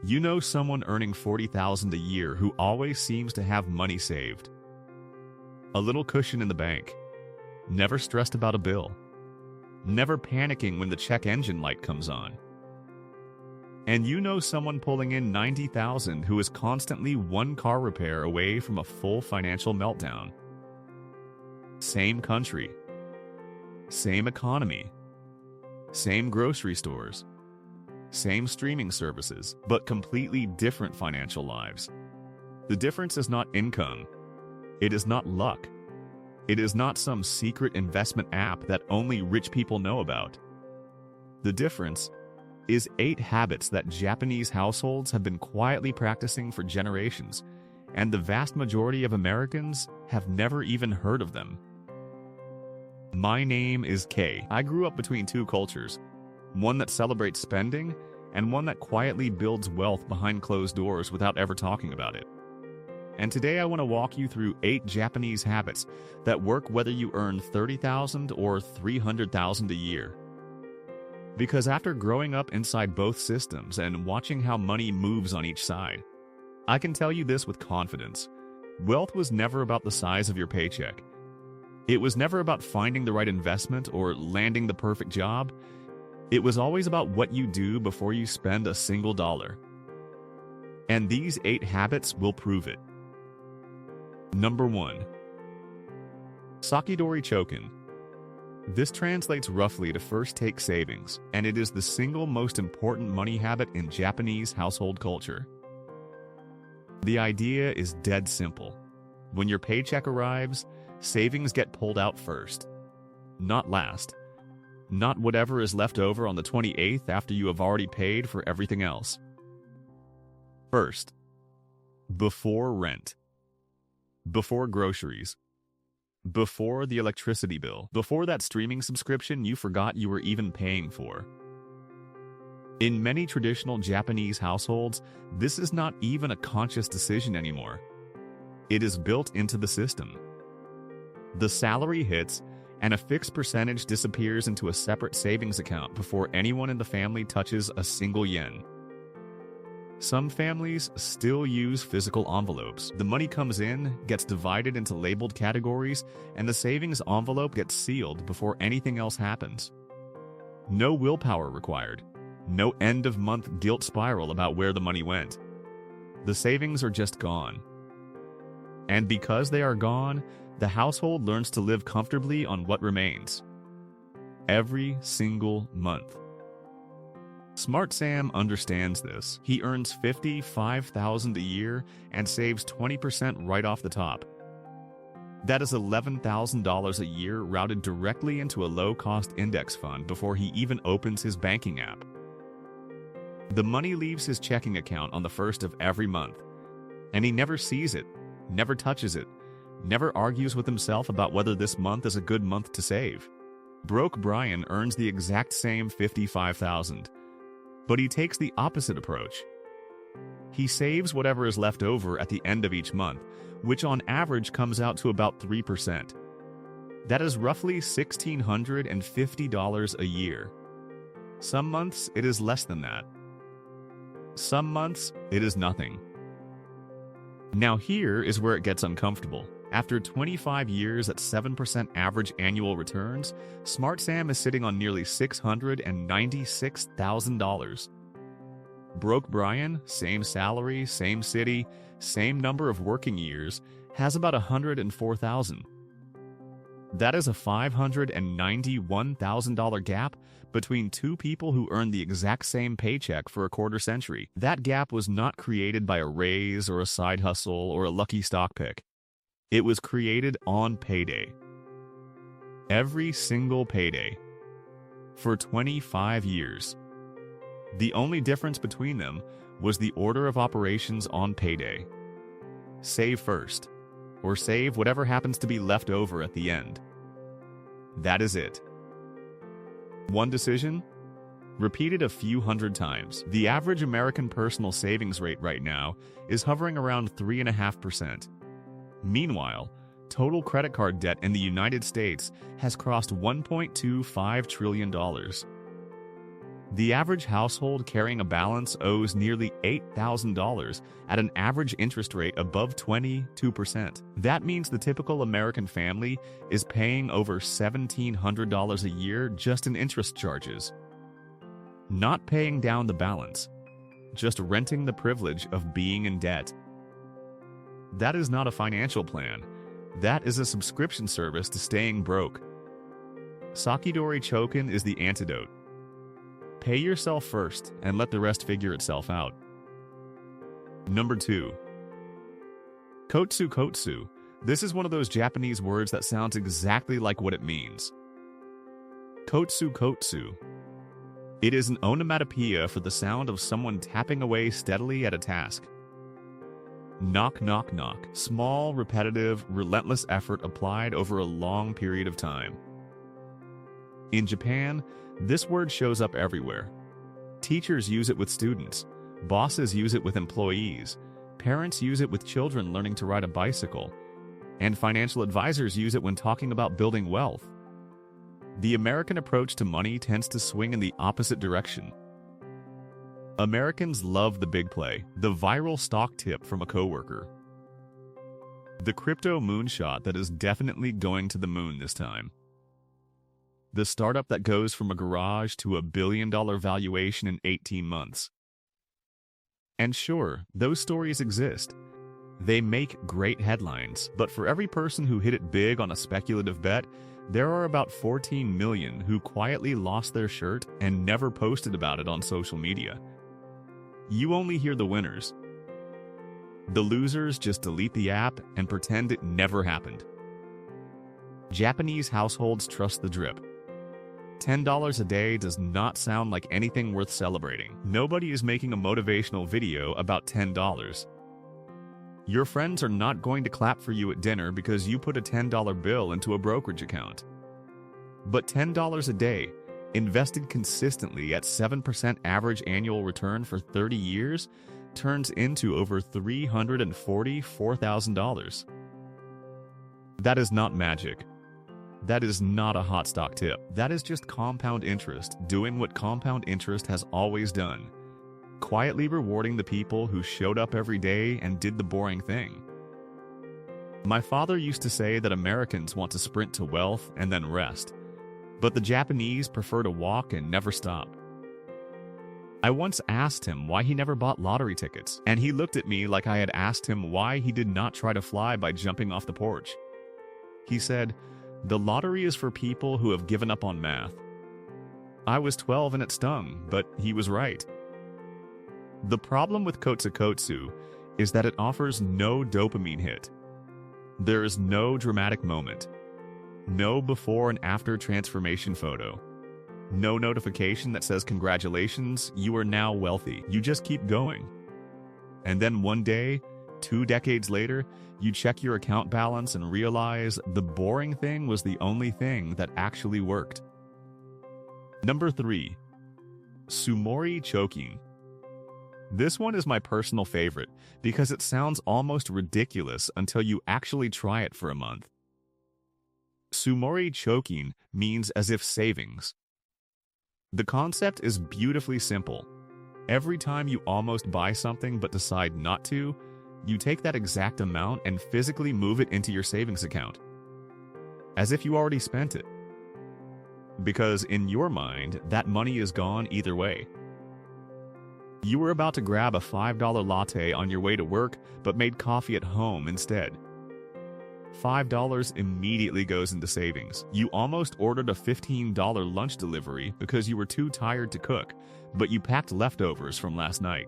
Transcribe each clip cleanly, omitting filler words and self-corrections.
You know someone earning $40,000 a year who always seems to have money saved. A little cushion in the bank. Never stressed about a bill. Never panicking when the check engine light comes on. And you know someone pulling in $90,000 who is constantly one car repair away from a full financial meltdown. Same country. Same economy. Same grocery stores. Same streaming services, but completely different financial lives. The difference is not income. It is not luck. It is not some secret investment app that only rich people know about. The difference is 8 habits that Japanese households have been quietly practicing for generations, and the vast majority of Americans have never even heard of them. My name is Kay. I grew up between 2 cultures, one that celebrates spending and one that quietly builds wealth behind closed doors without ever talking about it. And today I want to walk you through 8 Japanese habits that work whether you earn $30,000 or $300,000 a year. Because after growing up inside both systems and watching how money moves on each side, I can tell you this with confidence. Wealth was never about the size of your paycheck. It was never about finding the right investment or landing the perfect job. It was always about what you do before you spend a single dollar. And these 8 habits will prove it. Number 1. Sakidori Chokin. This translates roughly to first take savings, and it is the single most important money habit in Japanese household culture. The idea is dead simple. When your paycheck arrives, savings get pulled out first, not last. Not whatever is left over on the 28th after you have already paid for everything else. First, before rent, before groceries, before the electricity bill, before that streaming subscription you forgot you were even paying for. In many traditional Japanese households, this is not even a conscious decision anymore. It is built into the system. The salary hits, and a fixed percentage disappears into a separate savings account before anyone in the family touches a single yen. Some families still use physical envelopes. The money comes in, gets divided into labeled categories, and the savings envelope gets sealed before anything else happens. No willpower required. No end-of-month guilt spiral about where the money went. The savings are just gone. And because they are gone, the household learns to live comfortably on what remains. Every single month. Smart Sam understands this. He earns $55,000 a year and saves 20% right off the top. That is $11,000 a year routed directly into a low-cost index fund before he even opens his banking app. The money leaves his checking account on the 1st of every month, and he never sees it, never touches it, never argues with himself about whether this month is a good month to save. Broke Brian earns the exact same $55,000, but he takes the opposite approach. He saves whatever is left over at the end of each month, which on average comes out to about 3%. That is roughly $1,650 a year. Some months it is less than that. Some months it is nothing. Now here is where it gets uncomfortable. After 25 years at 7% average annual returns, Smart Sam is sitting on nearly $696,000. Broke Brian, same salary, same city, same number of working years, has about $104,000. That is a $591,000 gap between 2 people who earned the exact same paycheck for a quarter century. That gap was not created by a raise or a side hustle or a lucky stock pick. It was created on payday. Every single payday. For 25 years. The only difference between them was the order of operations on payday. Save first, or save whatever happens to be left over at the end. That is it. One decision, repeated a few hundred times. The average American personal savings rate right now is hovering around 3.5%. Meanwhile, total credit card debt in the United States has crossed $1.25 trillion. The average household carrying a balance owes nearly $8,000 at an average interest rate above 22%. That means the typical American family is paying over $1,700 a year just in interest charges. Not paying down the balance, just renting the privilege of being in debt. That is not a financial plan. That is a subscription service to staying broke. Sakidori Chokin is the antidote. Pay yourself first and let the rest figure itself out. Number 2. Kotsu kotsu. This is one of those Japanese words that sounds exactly like what it means. Kotsu kotsu. It is an onomatopoeia for the sound of someone tapping away steadily at a task. Knock, knock, knock. Small, repetitive, relentless effort applied over a long period of time. In Japan, this word shows up everywhere. Teachers use it with students, bosses use it with employees, parents use it with children learning to ride a bicycle, and financial advisors use it when talking about building wealth. The American approach to money tends to swing in the opposite direction. Americans love the big play, the viral stock tip from a coworker. The crypto moonshot that is definitely going to the moon this time. The startup that goes from a garage to a billion-dollar valuation in 18 months. And sure, those stories exist. They make great headlines, but for every person who hit it big on a speculative bet, there are about 14 million who quietly lost their shirt and never posted about it on social media. You only hear the winners. The losers just delete the app and pretend it never happened. Japanese households trust the drip. $10 a day does not sound like anything worth celebrating. Nobody is making a motivational video about $10. Your friends are not going to clap for you at dinner because you put a $10 bill into a brokerage account. But $10 a day, invested consistently at 7% average annual return for 30 years, turns into over $344,000. That is not magic. That is not a hot stock tip. That is just compound interest doing what compound interest has always done. Quietly rewarding the people who showed up every day and did the boring thing. My father used to say that Americans want to sprint to wealth and then rest, but the Japanese prefer to walk and never stop. I once asked him why he never bought lottery tickets, and he looked at me like I had asked him why he did not try to fly by jumping off the porch. He said, "The lottery is for people who have given up on math." I was 12 and it stung, but he was right. The problem with Kotsu kotsu is that it offers no dopamine hit. There is no dramatic moment. No before and after transformation photo. No notification that says congratulations, you are now wealthy. You just keep going. And then one day, 2 decades later, you check your account balance and realize the boring thing was the only thing that actually worked. Number 3. Sumori choking. This one is my personal favorite because it sounds almost ridiculous until you actually try it for a month. Sumori choking means as if savings. The concept is beautifully simple. Every time you almost buy something but decide not to, you take that exact amount and physically move it into your savings account. As if you already spent it. Because in your mind, that money is gone either way. You were about to grab a $5 latte on your way to work, but made coffee at home instead. $5 immediately goes into savings. You almost ordered a $15 lunch delivery because you were too tired to cook, but you packed leftovers from last night.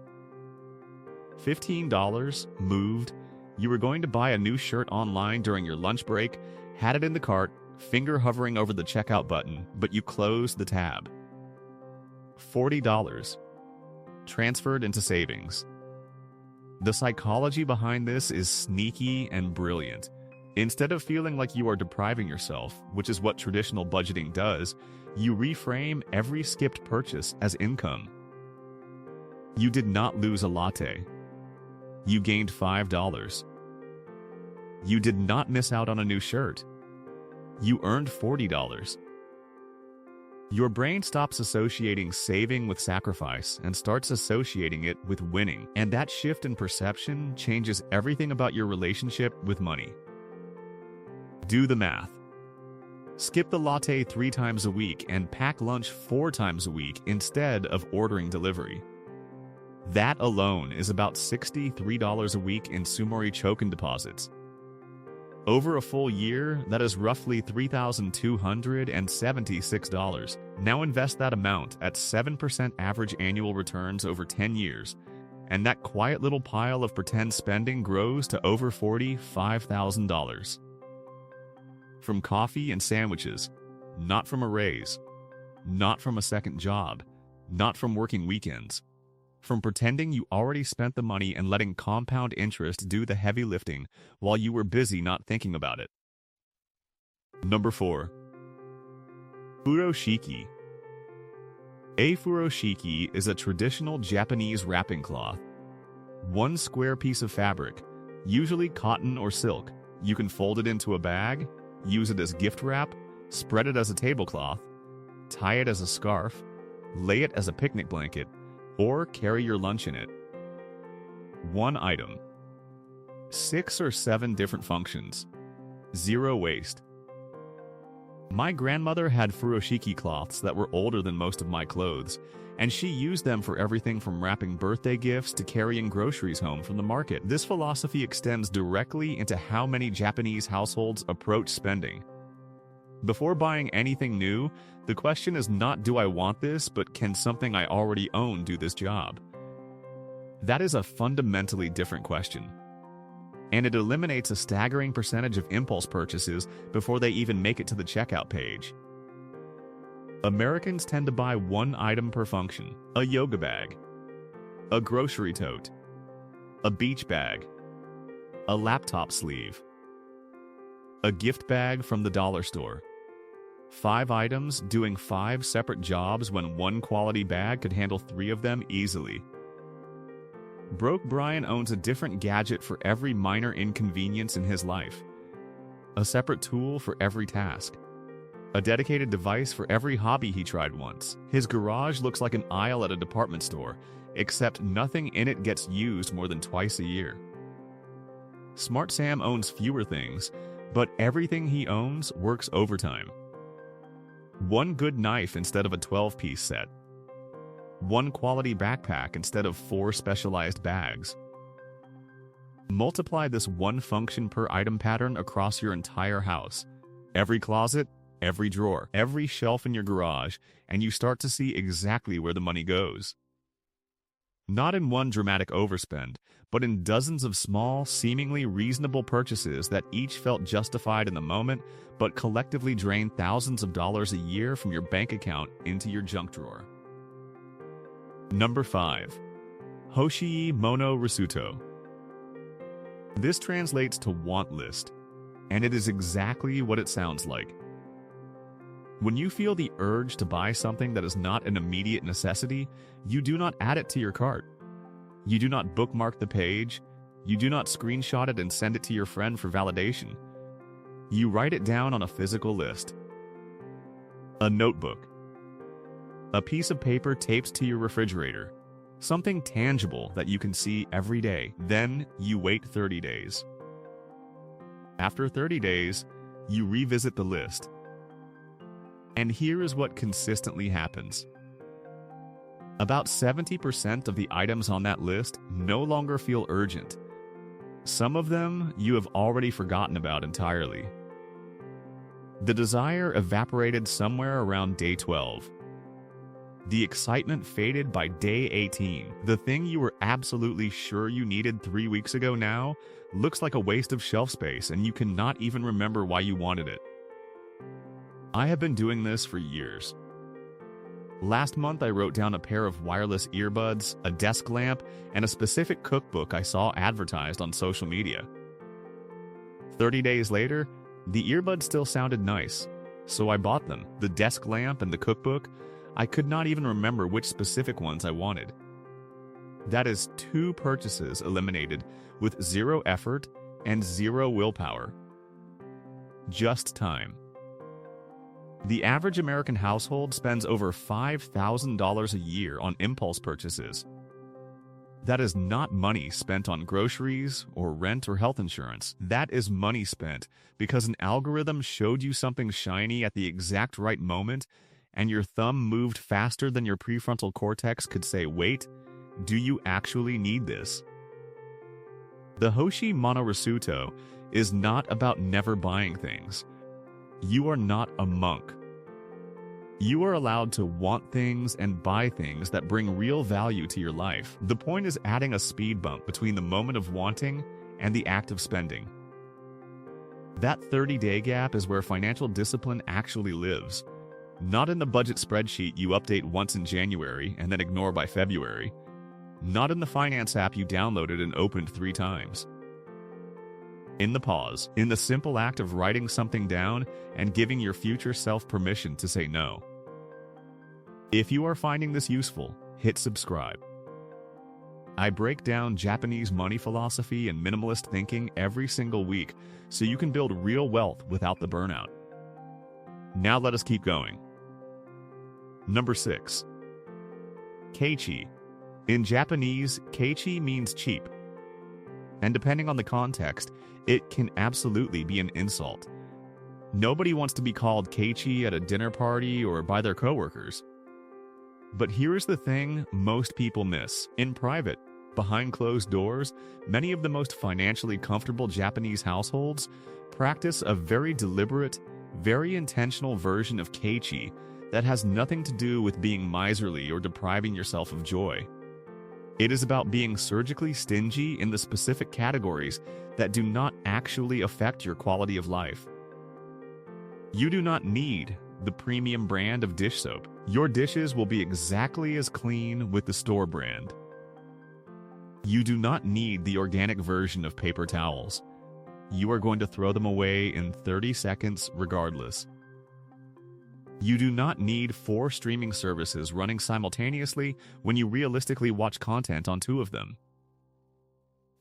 $15 moved. You were going to buy a new shirt online during your lunch break, had it in the cart, finger hovering over the checkout button, but you closed the tab. $40 transferred into savings. The psychology behind this is sneaky and brilliant. Instead of feeling like you are depriving yourself, which is what traditional budgeting does, you reframe every skipped purchase as income. You did not lose a latte. You gained $5. You did not miss out on a new shirt. You earned $40. Your brain stops associating saving with sacrifice and starts associating it with winning. And that shift in perception changes everything about your relationship with money. Do the math. Skip the latte 3 times a week and pack lunch 4 times a week instead of ordering delivery. That alone is about $63 a week in Sumori Chokin deposits. Over a full year, that is roughly $3,276. Now invest that amount at 7% average annual returns over 10 years, and that quiet little pile of pretend spending grows to over $45,000. From coffee and sandwiches, not from a raise, not from a second job, not from working weekends. From pretending you already spent the money and letting compound interest do the heavy lifting while you were busy not thinking about it. Number 4. Furoshiki. A furoshiki is a traditional Japanese wrapping cloth. One square piece of fabric, usually cotton or silk. You can fold it into a bag, use it as gift wrap, spread it as a tablecloth, tie it as a scarf, lay it as a picnic blanket, or carry your lunch in it. One item. 6 or 7 different functions. 0 waste. My grandmother had furoshiki cloths that were older than most of my clothes, and she used them for everything from wrapping birthday gifts to carrying groceries home from the market. This philosophy extends directly into how many Japanese households approach spending. Before buying anything new, the question is not do I want this, but can something I already own do this job? That is a fundamentally different question. And it eliminates a staggering percentage of impulse purchases before they even make it to the checkout page. Americans tend to buy one item per function: a yoga bag, a grocery tote, a beach bag, a laptop sleeve, a gift bag from the dollar store. 5 items doing 5 separate jobs when one quality bag could handle 3 of them easily. Broke Brian owns a different gadget for every minor inconvenience in his life. A separate tool for every task. A dedicated device for every hobby he tried once. His garage looks like an aisle at a department store, except nothing in it gets used more than twice a year. Smart Sam owns fewer things, but everything he owns works overtime. One good knife instead of a 12-piece set. One quality backpack instead of 4 specialized bags. Multiply this one function per item pattern across your entire house. Every closet, every drawer, every shelf in your garage, and you start to see exactly where the money goes. Not in one dramatic overspend, but in dozens of small, seemingly reasonable purchases that each felt justified in the moment, but collectively drained thousands of dollars a year from your bank account into your junk drawer. Number 5. Hoshii Mono Risuto. This translates to want list, and it is exactly what it sounds like. When you feel the urge to buy something that is not an immediate necessity, you do not add it to your cart. You do not bookmark the page. You do not screenshot it and send it to your friend for validation. You write it down on a physical list. A notebook. A piece of paper taped to your refrigerator. Something tangible that you can see every day. Then you wait 30 days. After 30 days, you revisit the list. And here is what consistently happens. About 70% of the items on that list no longer feel urgent. Some of them you have already forgotten about entirely. The desire evaporated somewhere around day 12. The excitement faded by day 18. The thing you were absolutely sure you needed 3 weeks ago now looks like a waste of shelf space, and you cannot even remember why you wanted it. I have been doing this for years. Last month, I wrote down a pair of wireless earbuds, a desk lamp, and a specific cookbook I saw advertised on social media. 30 days later, the earbuds still sounded nice, so I bought them. The desk lamp and the cookbook, I could not even remember which specific ones I wanted. That is 2 purchases eliminated with 0 effort and 0 willpower. Just time. The average American household spends over $5,000 a year on impulse purchases. That is not money spent on groceries or rent or health insurance. That is money spent because an algorithm showed you something shiny at the exact right moment, and your thumb moved faster than your prefrontal cortex could say, "Wait, do you actually need this?" The Hoshi Monorisuto is not about never buying things. You are not a monk. You are allowed to want things and buy things that bring real value to your life. The point is adding a speed bump between the moment of wanting and the act of spending. That 30-day gap is where financial discipline actually lives. Not in the budget spreadsheet you update once in January and then ignore by February. Not in the finance app you downloaded and opened 3 times. In the pause, in the simple act of writing something down and giving your future self permission to say no. If you are finding this useful, hit subscribe. I break down Japanese money philosophy and minimalist thinking every single week so you can build real wealth without the burnout. Now let us keep going. Number 6. Keichi. In Japanese, keichi means cheap. And depending on the context, it can absolutely be an insult. Nobody wants to be called keichi at a dinner party or by their coworkers. But here's the thing most people miss. In private, behind closed doors, many of the most financially comfortable Japanese households practice a very deliberate, very intentional version of keichi that has nothing to do with being miserly or depriving yourself of joy. It is about being surgically stingy in the specific categories that do not actually affect your quality of life. You do not need the premium brand of dish soap. Your dishes will be exactly as clean with the store brand. You do not need the organic version of paper towels. You are going to throw them away in 30 seconds regardless. You do not need 4 streaming services running simultaneously when you realistically watch content on 2 of them.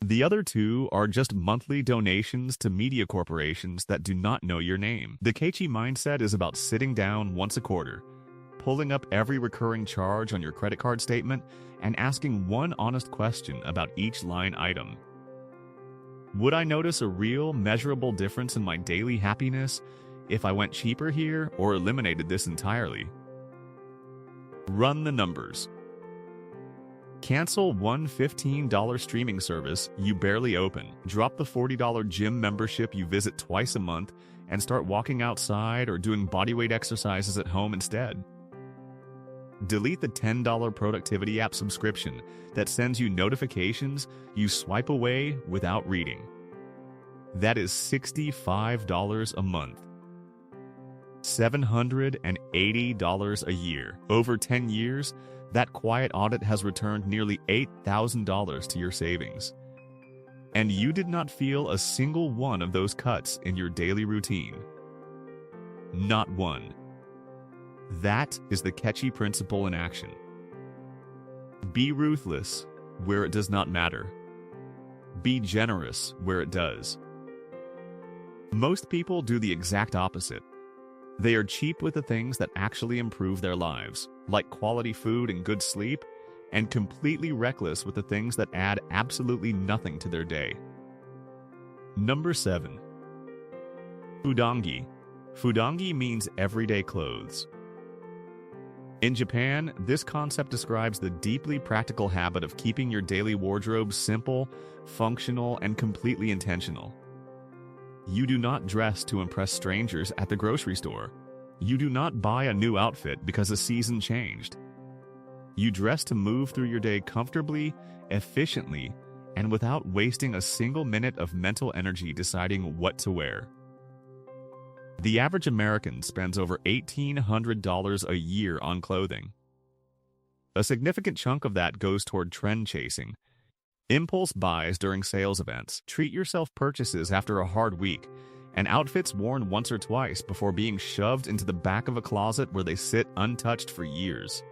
The other 2 are just monthly donations to media corporations that do not know your name. The keichi mindset is about sitting down once a quarter, pulling up every recurring charge on your credit card statement, and asking one honest question about each line item. Would I notice a real, measurable difference in my daily happiness if I went cheaper here or eliminated this entirely? Run the numbers. Cancel one $15 streaming service you barely open. Drop the $40 gym membership you visit twice a month and start walking outside or doing bodyweight exercises at home instead. Delete the $10 productivity app subscription that sends you notifications you swipe away without reading. That is $65 a month. $780 a year. Over 10 years, that quiet audit has returned nearly $8,000 to your savings. And you did not feel a single one of those cuts in your daily routine. Not one. That is the keichi principle in action. Be ruthless where it does not matter. Be generous where it does. Most people do the exact opposite. They are cheap with the things that actually improve their lives, like quality food and good sleep, and completely reckless with the things that add absolutely nothing to their day. Number 7. Fudangi. Fudangi means everyday clothes. In Japan, this concept describes the deeply practical habit of keeping your daily wardrobe simple, functional, and completely intentional. You do not dress to impress strangers at the grocery store. You do not buy a new outfit because a season changed. You dress to move through your day comfortably, efficiently, and without wasting a single minute of mental energy deciding what to wear. The average American spends over $1,800 a year on clothing. A significant chunk of that goes toward trend chasing, impulse buys during sales events, treat-yourself purchases after a hard week, and outfits worn once or twice before being shoved into the back of a closet where they sit untouched for years.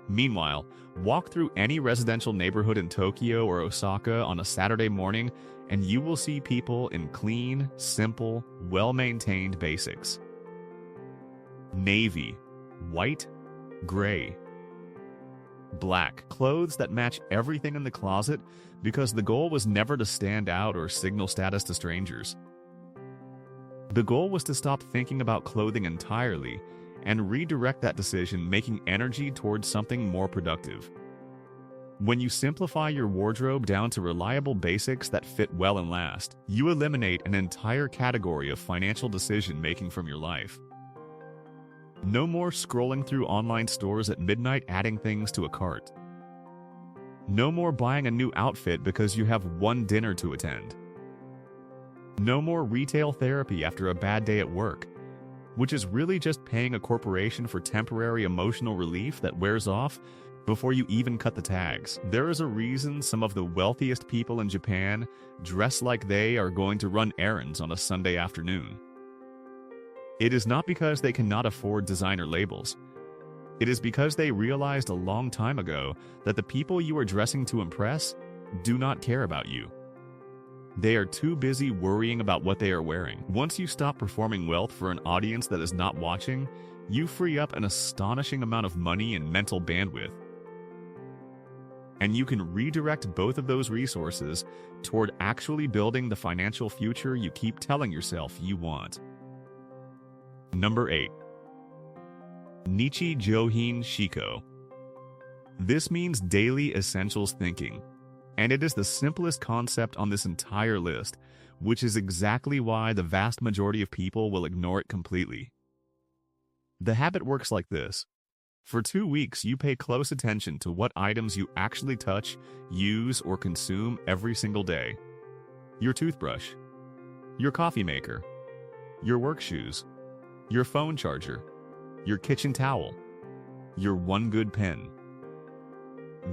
Meanwhile, walk through any residential neighborhood in Tokyo or Osaka on a Saturday morning and you will see people in clean, simple, well-maintained basics. navy, white, gray, black. Clothes that match everything in the closet because the goal was never to stand out or signal status to strangers. The goal was to stop thinking about clothing entirely and redirect that decision-making energy towards something more productive. When you simplify your wardrobe down to reliable basics that fit well and last, you eliminate an entire category of financial decision-making from your life. No more scrolling through online stores at midnight adding things to a cart. No more buying a new outfit because you have one dinner to attend. No more retail therapy after a bad day at work, which is really just paying a corporation for temporary emotional relief that wears off before you even cut the tags. There is a reason some of the wealthiest people in Japan dress like they are going to run errands on a Sunday afternoon. It is not because they cannot afford designer labels. It is because they realized a long time ago that the people you are dressing to impress do not care about you. They are too busy worrying about what they are wearing. Once you stop performing wealth for an audience that is not watching, you free up an astonishing amount of money and mental bandwidth. And you can redirect both of those resources toward actually building the financial future you keep telling yourself you want. Number 8. Nichi Johin Shiko. This means daily essentials thinking, and it is the simplest concept on this entire list, which is exactly why the vast majority of people will ignore it completely. The habit works like this. For 2 weeks, you pay close attention to what items you actually touch, use, or consume every single day. Your toothbrush, your coffee maker, your work shoes, your phone charger, your kitchen towel, your one good pen.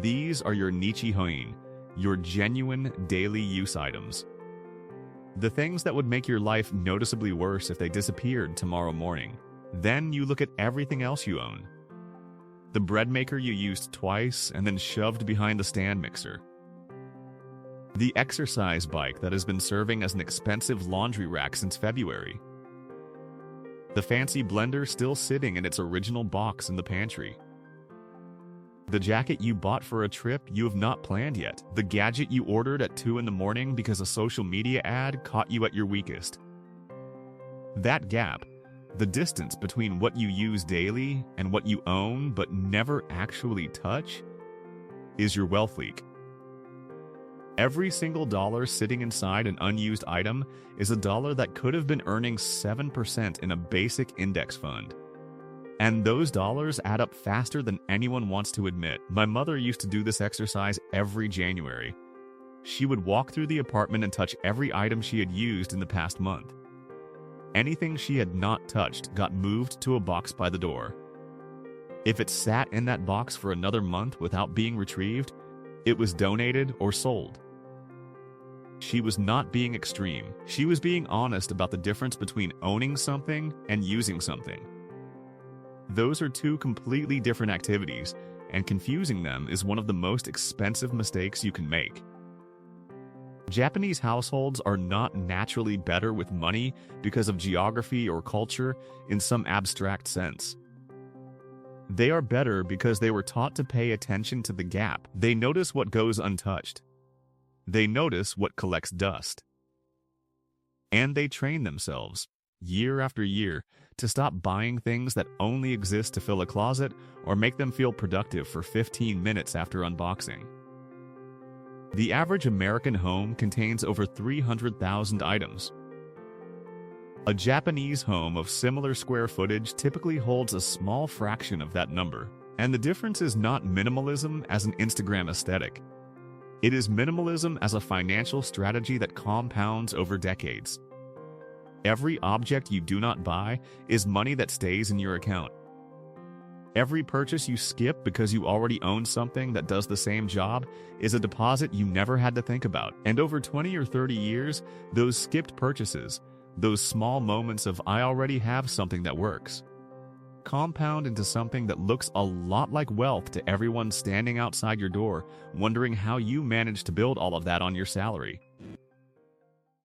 These are your Nichi Hoin, your genuine daily use items. The things that would make your life noticeably worse if they disappeared tomorrow morning. Then you look at everything else you own. The bread maker you used twice and then shoved behind the stand mixer. The exercise bike that has been serving as an expensive laundry rack since February. The fancy blender still sitting in its original box in the pantry. The jacket you bought for a trip you have not planned yet. The gadget you ordered at 2 in the morning because a social media ad caught you at your weakest. That gap, the distance between what you use daily and what you own but never actually touch, is your wealth leak. Every single dollar sitting inside an unused item is a dollar that could have been earning 7% in a basic index fund. And those dollars add up faster than anyone wants to admit. My mother used to do this exercise every January. She would walk through the apartment and touch every item she had used in the past month. Anything she had not touched got moved to a box by the door. If it sat in that box for another month without being retrieved, it was donated or sold. She was not being extreme. She was being honest about the difference between owning something and using something. Those are two completely different activities, and confusing them is one of the most expensive mistakes you can make. Japanese households are not naturally better with money because of geography or culture in some abstract sense. They are better because they were taught to pay attention to the gap. They notice what goes untouched. They notice what collects dust. And they train themselves, year after year, to stop buying things that only exist to fill a closet or make them feel productive for 15 minutes after unboxing. The average American home contains over 300,000 items. A Japanese home of similar square footage typically holds a small fraction of that number. And the difference is not minimalism as an Instagram aesthetic. It is minimalism as a financial strategy that compounds over decades. Every object you do not buy is money that stays in your account. Every purchase you skip because you already own something that does the same job is a deposit you never had to think about. And over 20 or 30 years, those skipped purchases, those small moments of I already have something that works, compound into something that looks a lot like wealth to everyone standing outside your door, wondering how you managed to build all of that on your salary.